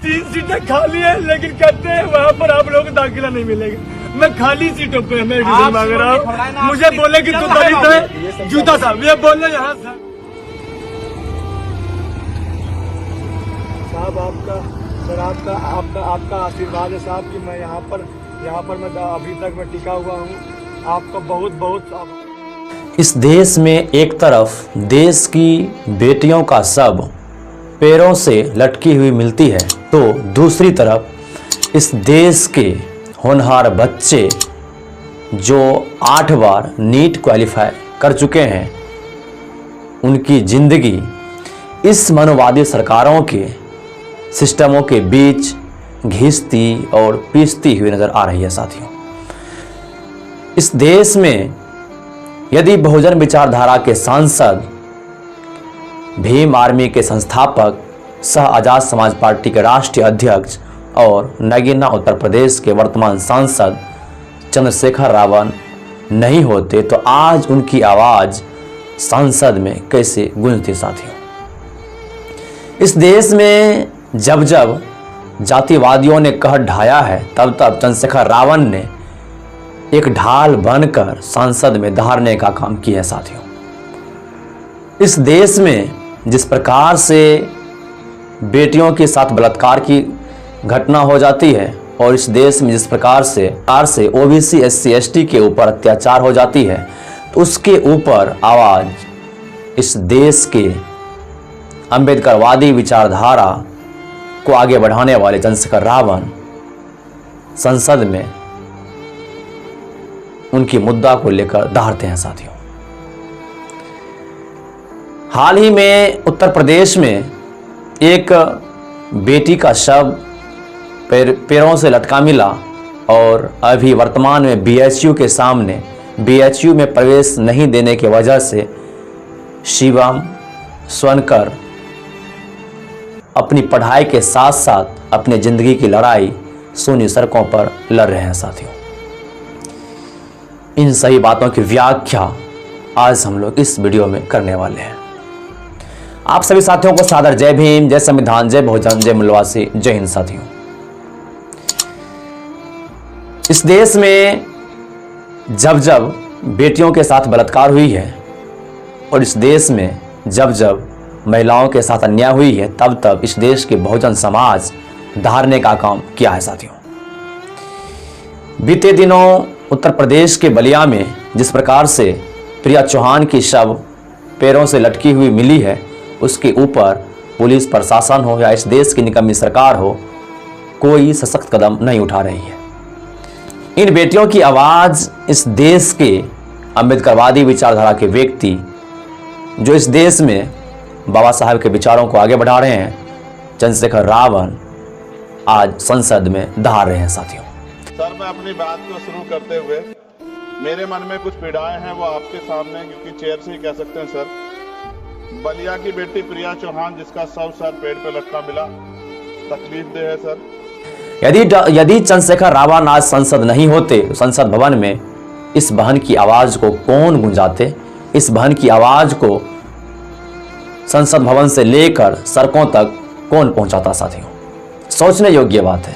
3 सीटें खाली है, लेकिन कहते हैं वहाँ पर आप लोगों को दाखिला नहीं मिलेगा। मैं खाली सीटों पे मैं एडमिशन मांग रहा हूँ। मुझे बोले कि तू दलित है, जूता साहब ये बोले यहाँ साहब आपका आशीर्वाद है साहब कि मैं यहाँ पर मैं अभी तक मैं टिका हुआ हूँ। आपका बहुत बहुत। इस देश में एक तरफ देश की बेटियों का शव पैरों से लटकी हुई मिलती है, तो दूसरी तरफ इस देश के होनहार बच्चे जो 8 बार नीट क्वालिफाई कर चुके हैं, उनकी ज़िंदगी इस मनोवादी सरकारों के सिस्टमों के बीच घिसती और पीसती हुई नज़र आ रही है। साथियों, इस देश में यदि बहुजन विचारधारा के सांसद, भीम आर्मी के संस्थापक, सह आज़ाद समाज पार्टी के राष्ट्रीय अध्यक्ष और नगीना उत्तर प्रदेश के वर्तमान सांसद चंद्रशेखर रावण नहीं होते तो आज उनकी आवाज़ संसद में कैसे गूंजती। साथियों, इस देश में जब जब जातिवादियों ने कहर ढाया है, तब तब चंद्रशेखर रावण ने एक ढाल बनकर संसद में दहाड़ने का काम किया है। साथियों, इस देश में जिस प्रकार से बेटियों के साथ बलात्कार की घटना हो जाती है और इस देश में जिस प्रकार से ओबीसी SC ST के ऊपर अत्याचार हो जाती है, तो उसके ऊपर आवाज़ इस देश के अम्बेडकरवादी विचारधारा को आगे बढ़ाने वाले चंद्रशेखर रावण संसद में उनकी मुद्दा को लेकर दहाड़ते हैं। साथियों, हाल ही में उत्तर प्रदेश में एक बेटी का शव पैरों से लटका मिला और अभी वर्तमान में BHU के सामने BHU में प्रवेश नहीं देने की वजह से शिवम स्वनकर अपनी पढ़ाई के साथ साथ अपने ज़िंदगी की लड़ाई सूनी सड़कों पर लड़ रहे हैं। साथियों, इन सही बातों की व्याख्या आज हम लोग इस वीडियो में करने वाले हैं। आप सभी साथियों को सादर जय भीम, जय संविधान, जय बहुजन, जय मूल्यवासी, जय हिंद। साथियों, इस देश में जब जब बेटियों के साथ बलात्कार हुई है और इस देश में जब जब महिलाओं के साथ अन्याय हुई है, तब तब इस देश के बहुजन समाज दहाड़ने का काम किया है। साथियों, बीते दिनों उत्तर प्रदेश के बलिया में जिस प्रकार से प्रिया चौहान की शव पैरों से लटकी हुई मिली है, उसके ऊपर पुलिस प्रशासन हो या इस देश की निकम्मी सरकार हो, कोई सशक्त कदम नहीं उठा रही है। इन बेटियों की आवाज़ इस देश के अम्बेडकरवादी विचारधारा के व्यक्ति जो इस देश में बाबा साहब के विचारों को आगे बढ़ा रहे हैं, चंद्रशेखर रावण आज संसद में दहाड़ रहे हैं। साथियों, सर, मैं अपनी बात को शुरू करते हुए मेरे मन में कुछ पीड़ाएं हैं वो आपके सामने क्योंकि चेयर से ही कह सकते हैं। सर, बलिया की बेटी प्रिया चौहान जिसका शव सर पेड़ पे लटका मिला, तकलीफ दे है। सर, यदि चंद्रशेखर रावण आज संसद नहीं होते तो संसद भवन में इस बहन की आवाज़ को कौन गुंजाते, इस बहन की आवाज़ को संसद भवन से लेकर सड़कों तक कौन पहुंचाता। साथियों, सोचने योग्य बात है।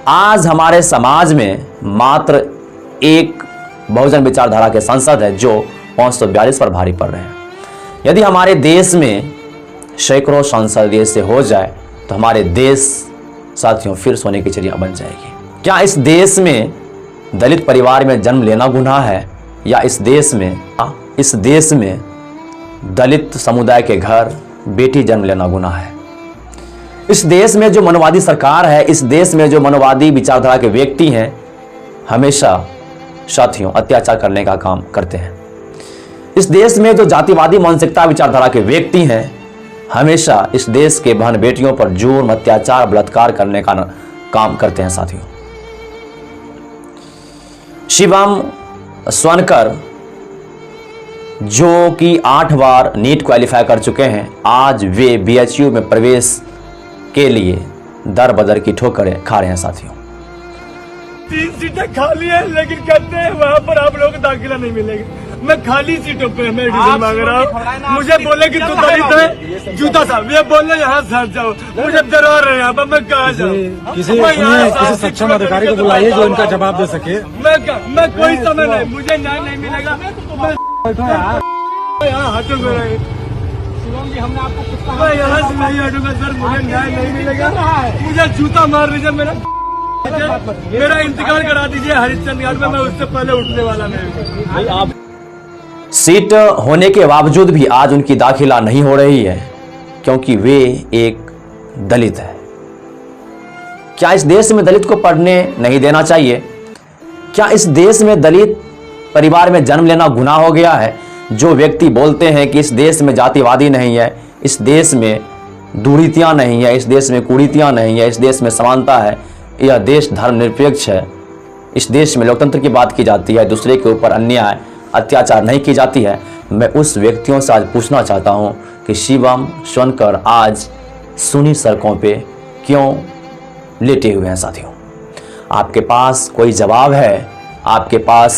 आज हमारे समाज में मात्र एक बहुजन विचारधारा के सांसद है जो 542 पर भारी पड़ रहे हैं। यदि हमारे देश में सैकड़ों सांसद से हो जाए तो हमारे देश साथियों फिर सोने की चिड़िया बन जाएगी। क्या इस देश में दलित परिवार में जन्म लेना गुनाह है, या इस देश में दलित समुदाय के घर बेटी जन्म लेना गुनाह है? इस देश में जो मनोवादी सरकार है, इस देश में जो मनोवादी विचारधारा के व्यक्ति हैं, हमेशा साथियों अत्याचार करने का काम करते हैं। इस देश में जो जातिवादी मानसिकता विचारधारा के व्यक्ति हैं, हमेशा इस देश के बहन बेटियों पर जुर्म, अत्याचार, बलात्कार करने का काम करते हैं। साथियों, शिवम स्वनकर जो कि 8 बार नीट क्वालिफाई कर चुके हैं, आज वे BHU में प्रवेश के लिए दर बदर की ठोकरें खा रहे हैं। साथियों, 3 सीटें खाली है, लेकिन कहते हैं वहाँ पर आप लोगों को दाखिला नहीं मिलेगा। मैं खाली सीटों पे मेडिसिन मांग रहा हूँ। मुझे बोले कि तू दलित है, जूता साहब ये बोले यहाँ से हट जाओ। मुझे डरा रहे हैं यहाँ पर, मैं कहाँ जाऊँ? किसी सक्षम अधिकारी को बुलाइए जो इनका जवाब दे सके। मैं कोई समय नहीं, मुझे न्याय नहीं मिलेगा। मैं यहाँ हटूंगा नहीं, हमने आपको कुछ कहा? मैं यहाँ से नहीं हटूंगा सर। मुझे न्याय नहीं मिलेगा। मुझे जूता मार दीजिए, मेरा इंतकाल करा दीजिए हरिश्चंद्र घाट में। मैं उससे पहले उठने वाला नहीं। सीट होने के बावजूद भी आज उनकी दाखिला नहीं हो रही है क्योंकि वे एक दलित है। क्या इस देश में दलित को पढ़ने नहीं देना चाहिए? क्या इस देश में दलित परिवार में जन्म लेना गुनाह हो गया है? जो व्यक्ति बोलते हैं कि इस देश में जातिवादी नहीं है, इस देश में दुरीतियां नहीं है, इस देश में कुरीतियां नहीं है, इस देश में समानता है, यह देश धर्मनिरपेक्ष है, इस देश में लोकतंत्र की बात की जाती है, दूसरे के ऊपर अन्याय अत्याचार नहीं की जाती है, मैं उस व्यक्तियों से आज पूछना चाहता हूं कि शिवम सोनकर आज सुनी सड़कों पे क्यों लेटे हुए हैं? साथियों, आपके पास कोई जवाब है? आपके पास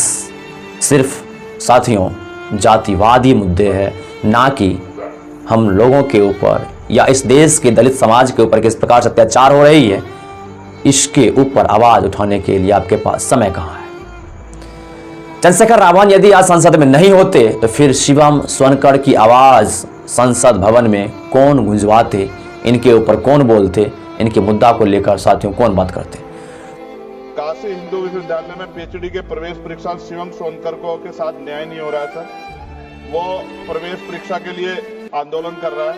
सिर्फ साथियों जातिवादी मुद्दे हैं, ना कि हम लोगों के ऊपर या इस देश के दलित समाज के ऊपर किस प्रकार से अत्याचार हो रही है, इसके ऊपर आवाज उठाने के लिए आपके पास समय कहां है? चंद्रशेखर रावण यदि आज संसद में नहीं होते तो फिर शिवम सोनकर की आवाज संसद भवन में कौन गुंजवाते? इनके ऊपर कौन बोलते? इनके मुद्दा को लेकर साथियों कौन बात करते? काशी हिंदू विश्वविद्यालय में पीएचडी के प्रवेश परीक्षा शिवम सोनकर को के साथ न्याय नहीं हो रहा है सर। वो प्रवेश परीक्षा के लिए आंदोलन कर रहा है।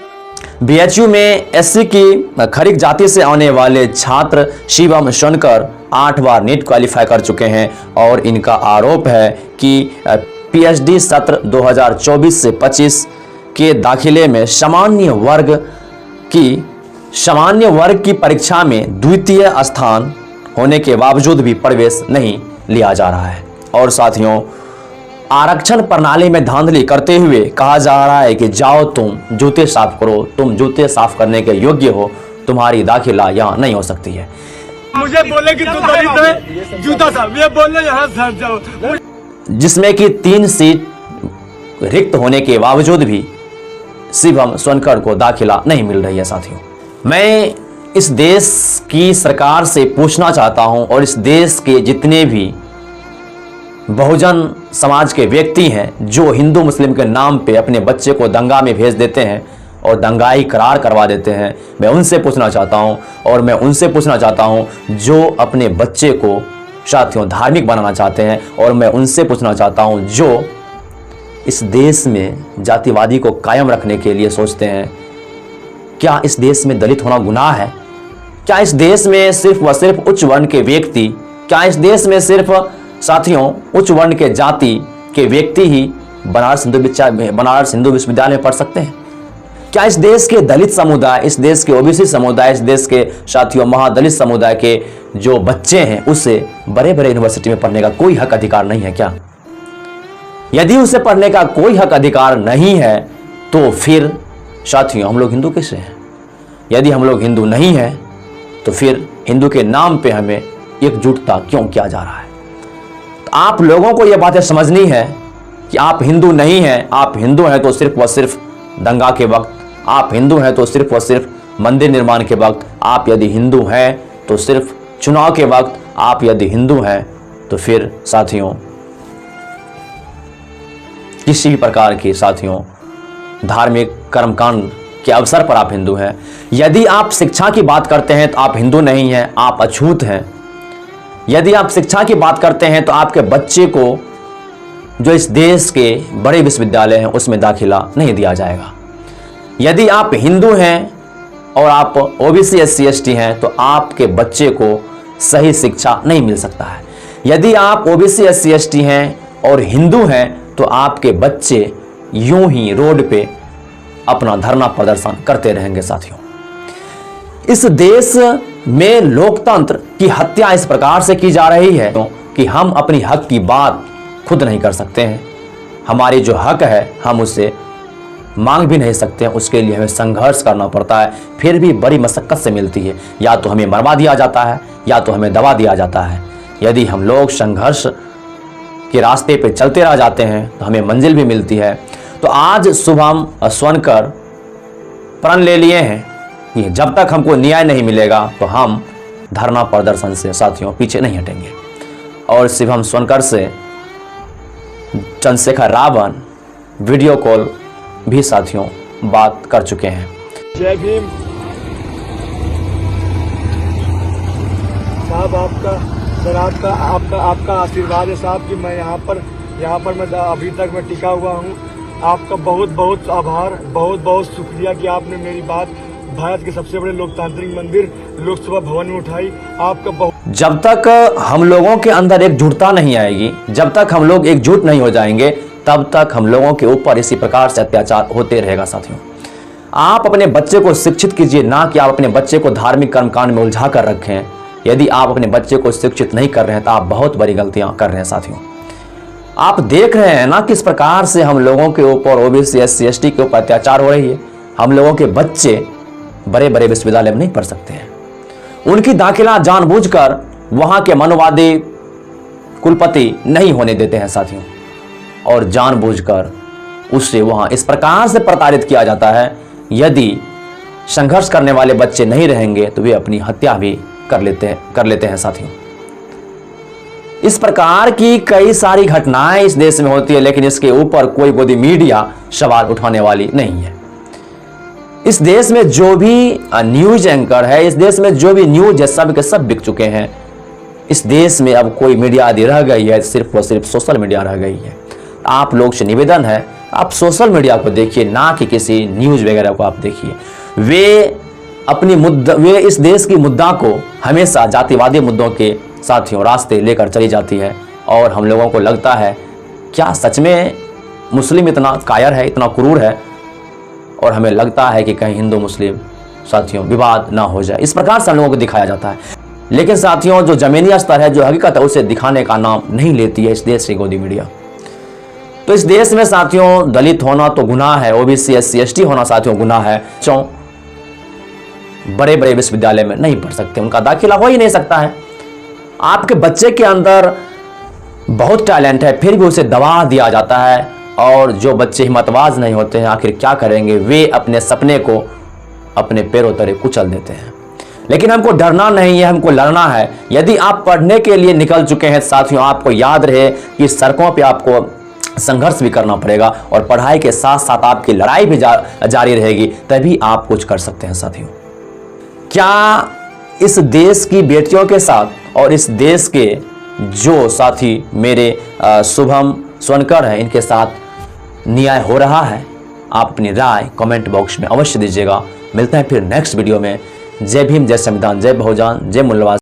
बीएचयू में एससी की खरीक जाति से आने वाले छात्र शिवम सोनकर 8 बार नीट क्वालिफाई कर चुके हैं और इनका आरोप है कि पीएचडी सत्र 2024 से 25 के दाखिले में सामान्य वर्ग की परीक्षा में द्वितीय स्थान होने के बावजूद भी प्रवेश नहीं लिया जा रहा है। और साथियों, आरक्षण प्रणाली में धांधली करते हुए कहा जा रहा है कि जाओ तुम जूते साफ करो, तुम जूते साफ करने के योग्य हो, तुम्हारी दाखिला यहाँ नहीं हो सकती है। मुझे बोले कि तू दलित है, जूता साहब ये बोले यहाँ से हट जाओ। जिसमें कि 3 सीट रिक्त होने के बावजूद भी शिवम सोनकर को दाखिला नहीं मिल रही है। साथियों, मैं इस देश की सरकार से पूछना चाहता हूं और इस देश के जितने भी बहुजन समाज के व्यक्ति हैं जो हिंदू मुस्लिम के नाम पे अपने बच्चे को दंगा में भेज देते हैं और दंगाई करार करवा देते हैं, मैं उनसे पूछना चाहता हूं और मैं उनसे पूछना चाहता हूं जो अपने बच्चे को साथियों धार्मिक बनाना चाहते हैं, और मैं उनसे पूछना चाहता हूं जो इस देश में जातिवादी को कायम रखने के लिए सोचते हैं। क्या इस देश में दलित होना गुनाह है? क्या इस देश में सिर्फ व सिर्फ उच्च वर्ण के व्यक्ति, क्या इस देश में सिर्फ साथियों उच्च वर्ण के जाति के व्यक्ति ही बनारस हिंदू विश्वविद्यालय में पढ़ सकते हैं? क्या इस देश के दलित समुदाय, इस देश के ओबीसी समुदाय, इस देश के साथियों महादलित समुदाय के जो बच्चे हैं उसे बड़े बड़े यूनिवर्सिटी में पढ़ने का कोई हक अधिकार नहीं है क्या? यदि उसे पढ़ने का कोई हक अधिकार नहीं है तो फिर साथियों हम लोग हिंदू कैसे हैं? यदि हम लोग हिंदू नहीं हैं तो फिर हिंदू के नाम पे हमें एकजुटता क्यों किया जा रहा है? तो आप लोगों को यह बातें समझनी है कि आप हिंदू नहीं हैं। आप हिंदू हैं तो सिर्फ व सिर्फ दंगा के वक्त, आप हिंदू हैं तो सिर्फ व सिर्फ मंदिर निर्माण के वक्त, आप यदि हिंदू हैं तो सिर्फ चुनाव के वक्त, आप यदि हिंदू हैं तो फिर साथियों किसी भी प्रकार के साथियों धार्मिक कर्मकांड के अवसर पर आप हिंदू हैं। यदि आप शिक्षा की बात करते हैं तो आप हिंदू नहीं हैं, आप अछूत हैं। यदि आप शिक्षा की बात करते हैं तो आपके बच्चे को जो इस देश के बड़े विश्वविद्यालय हैं उसमें दाखिला नहीं दिया जाएगा। यदि आप हिंदू हैं और आप ओबीसी एससी एसटी हैं तो आपके बच्चे को सही शिक्षा नहीं मिल सकता है। यदि आप ओबीसी एससी एसटी हैं और हिंदू हैं तो आपके बच्चे यूं ही रोड पे अपना धरना प्रदर्शन करते रहेंगे। साथियों, इस देश में लोकतंत्र की हत्या इस प्रकार से की जा रही है कि हम अपनी हक की बात खुद नहीं कर सकते हैं। हमारी जो हक है हम उससे मांग भी नहीं सकते हैं, उसके लिए हमें संघर्ष करना पड़ता है, फिर भी बड़ी मशक्कत से मिलती है। या तो हमें मरवा दिया जाता है या तो हमें दबा दिया जाता है। यदि हम लोग संघर्ष के रास्ते पे चलते रह जाते हैं तो हमें मंजिल भी मिलती है। तो आज शुभम स्वनकर प्रण ले लिए हैं कि जब तक हमको न्याय नहीं मिलेगा तो हम धरना प्रदर्शन से साथियों पीछे नहीं हटेंगे। और शुभम स्वनकर से चंद्रशेखर रावण वीडियो कॉल भी साथियों बात कर चुके हैं। जय भीम साहब, आपका सर आपका आशीर्वाद है साहब कि मैं यहाँ पर मैं अभी तक मैं टिका हुआ हूँ। आपका बहुत बहुत आभार, बहुत बहुत शुक्रिया कि आपने मेरी बात भारत के सबसे बड़े लोकतांत्रिक मंदिर लोकसभा भवन में उठाई। आपका बहुत। जब तक हम लोगों के अंदर एकजुटता नहीं आएगी, जब तक हम लोग एकजुट नहीं हो जाएंगे, तब तक हम लोगों के ऊपर इसी प्रकार से अत्याचार होते रहेगा। साथियों, आप अपने बच्चे को शिक्षित कीजिए, ना कि आप अपने बच्चे को धार्मिक कर्मकांड में उलझा कर रखें। यदि आप अपने बच्चे को शिक्षित नहीं कर रहे हैं तो आप बहुत बड़ी गलतियां कर रहे हैं। साथियों, आप देख रहे हैं ना किस प्रकार से हम लोगों के ऊपर ओबीसी SC ST के ऊपर अत्याचार हो रही है। हम लोगों के बच्चे बड़े बड़े विश्वविद्यालय में नहीं पढ़ सकते हैं। उनकी दाखिला जानबूझकर वहां के मनुवादी कुलपति नहीं होने देते हैं साथियों, और जानबूझकर उससे वहां इस प्रकार से प्रताड़ित किया जाता है। यदि संघर्ष करने वाले बच्चे नहीं रहेंगे तो वे अपनी हत्या भी कर लेते हैं साथियों। इस प्रकार की कई सारी घटनाएं इस देश में होती है, लेकिन इसके ऊपर कोई गोदी मीडिया सवाल उठाने वाली नहीं है। इस देश में जो भी न्यूज एंकर है, इस देश में जो भी न्यूज है, सब के सब बिक चुके हैं। इस देश में अब कोई मीडिया आदि रह गई है, सिर्फ और सिर्फ सोशल मीडिया रह गई है। आप लोग से निवेदन है, आप सोशल मीडिया को देखिए, ना कि किसी न्यूज वगैरह को आप देखिए। वे इस देश की मुद्दा को हमेशा जातिवादी मुद्दों के साथियों रास्ते लेकर चली जाती है। और हम लोगों को लगता है क्या सच में मुस्लिम इतना कायर है, इतना क्रूर है, और हमें लगता है कि कहीं हिंदू मुस्लिम साथियों विवाद ना हो जाए, इस प्रकार से हम लोगों को दिखाया जाता है। लेकिन साथियों, जो जमीनी स्तर है, जो हकीकत है, उसे दिखाने का नाम नहीं लेती है इस देश की गोदी मीडिया। तो इस देश में साथियों दलित होना तो गुनाह है, ओबीसी SC ST होना साथियों गुनाह है। बड़े बड़े विश्वविद्यालय में नहीं पढ़ सकते, उनका दाखिला हो ही नहीं सकता है। आपके बच्चे के अंदर बहुत टैलेंट है, फिर भी उसे दबा दिया जाता है। और जो बच्चे हिम्मतवाज नहीं होते हैं, आखिर क्या करेंगे, वे अपने सपने को अपने पैरों तले कुचल देते हैं। लेकिन हमको डरना नहीं है, हमको लड़ना है। यदि आप पढ़ने के लिए निकल चुके हैं साथियों, आपको याद रहे कि सड़कों पे आपको संघर्ष भी करना पड़ेगा, और पढ़ाई के साथ साथ आपकी लड़ाई भी जारी रहेगी, तभी आप कुछ कर सकते हैं साथियों। क्या इस देश की बेटियों के साथ और इस देश के जो साथी मेरे शुभम स्वनकर हैं, इनके साथ न्याय हो रहा है? आप अपनी राय कमेंट बॉक्स में अवश्य दीजिएगा। मिलते हैं फिर नेक्स्ट वीडियो में। जय भीम, जय संविधान, जय बहुजन, जय मूल्यवान।